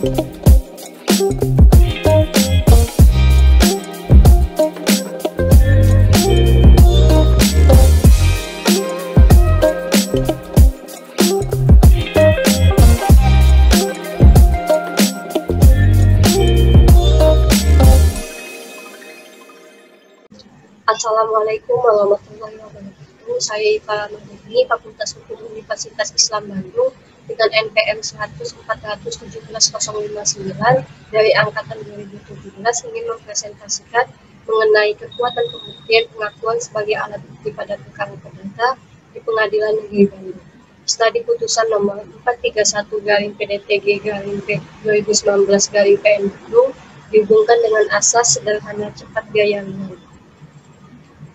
Assalamualaikum warahmatullahi wabarakatuh. Saya Iva Mahmudini, Fakultas Hukum Universitas Islam Bandung dengan NPM 100.417.059 dari Angkatan 2017 ingin mempresentasikan mengenai kekuatan pembuktian pengakuan sebagai alat bukti pada perkara perdata di Pengadilan Negeri Bandung. Studi putusan nomor 431/PDTG/P2019/PN Bandung dihubungkan dengan asas sederhana cepat biaya ringan.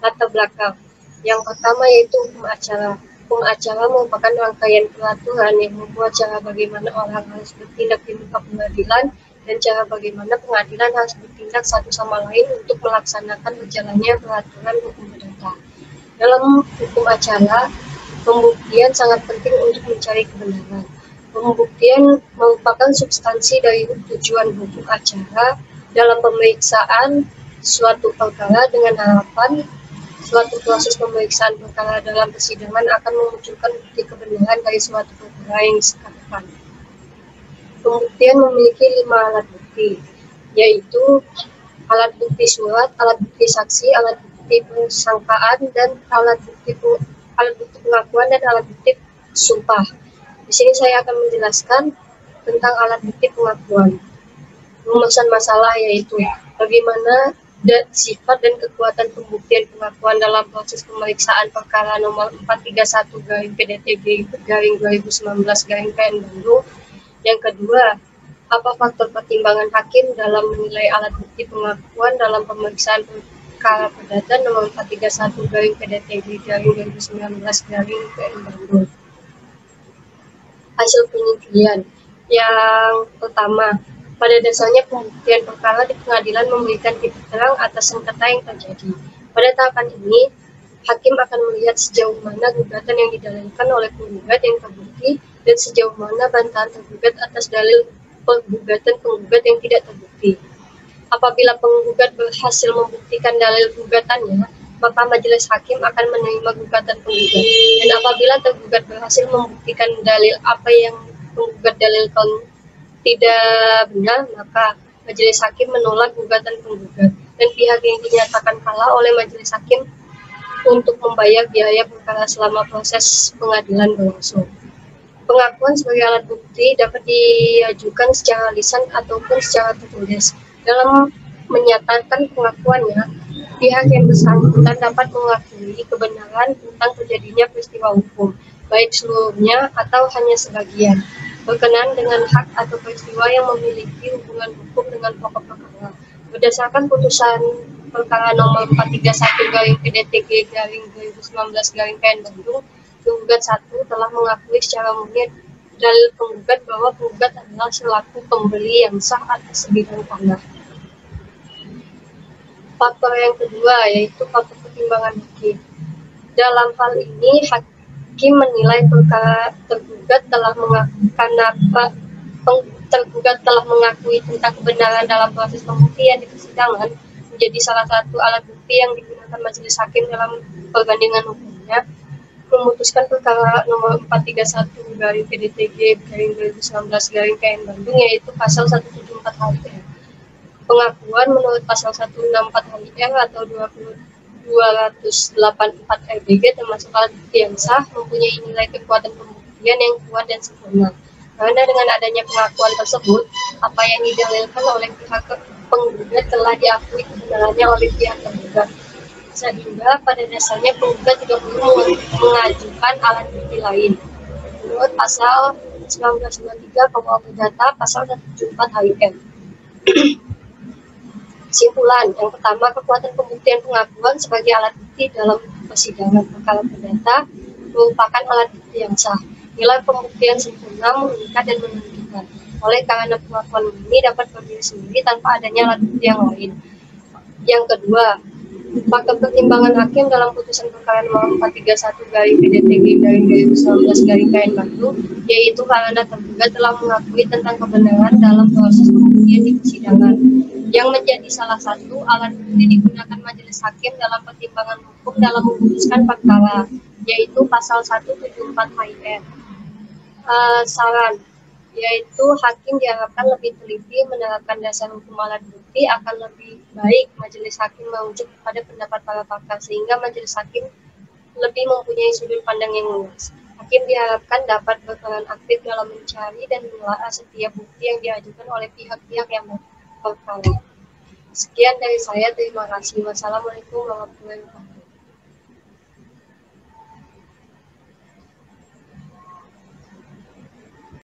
Latar belakang yang pertama yaitu hukum acara. Hukum acara merupakan rangkaian peraturan yang membuat cara bagaimana orang harus bertindak di muka pengadilan dan cara bagaimana pengadilan harus bertindak satu sama lain untuk melaksanakan berjalannya peraturan hukum perdata. Dalam hukum acara, pembuktian sangat penting untuk mencari kebenaran. Pembuktian merupakan substansi dari tujuan hukum acara dalam pemeriksaan suatu perkara dengan harapan suatu proses pemeriksaan perkara dalam persidangan akan memunculkan bukti kebenaran dari suatu perkara yang disengketakan. Pembuktian memiliki 5 alat bukti, yaitu alat bukti surat, alat bukti saksi, alat bukti persangkaan, dan alat bukti pengakuan dan alat bukti sumpah. Di sini saya akan menjelaskan tentang alat bukti pengakuan. Rumusan masalah yaitu bagaimana sifat dan kekuatan pembuktian pengakuan dalam proses pemeriksaan perkara nomor 431/PDTG/2019/PN Bandung. Yang kedua, apa faktor pertimbangan hakim dalam menilai alat bukti pengakuan dalam pemeriksaan perkara perdata nomor 431/PDTG/2019/PN Bandung. Hasil penelitian yang pertama, pada dasarnya pembuktian perkara di pengadilan memberikan titik terang atas sengketa yang terjadi. Pada tahapan ini, hakim akan melihat sejauh mana gugatan yang didalilkan oleh penggugat yang terbukti dan sejauh mana bantahan tergugat atas dalil pergugatan penggugat yang tidak terbukti. Apabila penggugat berhasil membuktikan dalil gugatannya, maka majelis hakim akan menerima gugatan penggugat. Dan apabila tergugat berhasil membuktikan dalil apa yang penggugat dalilkan tidak benar, maka majelis hakim menolak gugatan penggugat dan pihak yang dinyatakan kalah oleh majelis hakim untuk membayar biaya perkara selama proses pengadilan berlangsung. Pengakuan sebagai alat bukti dapat diajukan secara lisan ataupun secara tertulis. Dalam menyatakan pengakuannya, pihak yang bersangkutan dapat mengakui kebenaran tentang terjadinya peristiwa hukum, baik seluruhnya atau hanya sebagian, berkenaan dengan hak atau peristiwa yang memiliki hubungan hukum dengan pokok perkara. Berdasarkan putusan perkara nomor 431/PDTG/2019/PN Bandung, penggugat 1 telah mengakui secara murni dalil penggugat bahwa penggugat adalah selaku pembeli yang sah atas sebidang tanah. Faktor yang kedua yaitu faktor pertimbangan hakim. Dalam hal ini, hakim menilai perkara tergugat telah mengakui tentang kebenaran dalam proses pembuktian di persidangan menjadi salah satu alat bukti yang digunakan majelis hakim dalam perbandingan hukumnya, memutuskan perkara nomor 431/PDTG/2019/PN Bandung, yaitu pasal 174 HIR. Pengakuan menurut pasal 164 HIR atau 284 RBG termasuk alat bukti yang sah, mempunyai nilai kekuatan pembuktian yang kuat dan sempurna. Karena dengan adanya pengakuan tersebut, apa yang didalilkan oleh pihak penggugat telah diakui kebenarannya oleh pihak tergugat. Sehingga pada dasarnya penggugat tidak perlu mengajukan alat bukti lain. Menurut pasal 1923 KUH Perdata pasal 174 HIM. Kesimpulan, yang pertama, kekuatan pembuktian pengakuan sebagai alat bukti dalam persidangan perkara perdata merupakan alat bukti yang sah. Nilai pembuktian sempurna, mengikat dan menentukan. Oleh karena pengakuan ini dapat berdiri sendiri tanpa adanya alat bukti yang lain. Yang kedua, faktor pertimbangan hakim dalam putusan perkara nomor 431/PDTG/2019/PN Bandung yaitu karena terduga telah mengakui tentang kebenaran dalam proses pembuktian di persidangan, yang menjadi salah satu alat bukti digunakan majelis hakim dalam pertimbangan hukum dalam memutuskan perkara, yaitu pasal 174 HIR. Saran, yaitu hakim diharapkan lebih teliti menerapkan dasar hukum alat bukti. Akan lebih baik majelis hakim merujuk kepada pendapat para pakar sehingga majelis hakim lebih mempunyai sudut pandang yang luas. Hakim diharapkan dapat berperan aktif dalam mencari dan menelaah setiap bukti yang diajukan oleh pihak-pihak yang berperkara. Sekian dari saya, terima kasih. Wassalamualaikum warahmatullahi wabarakatuh.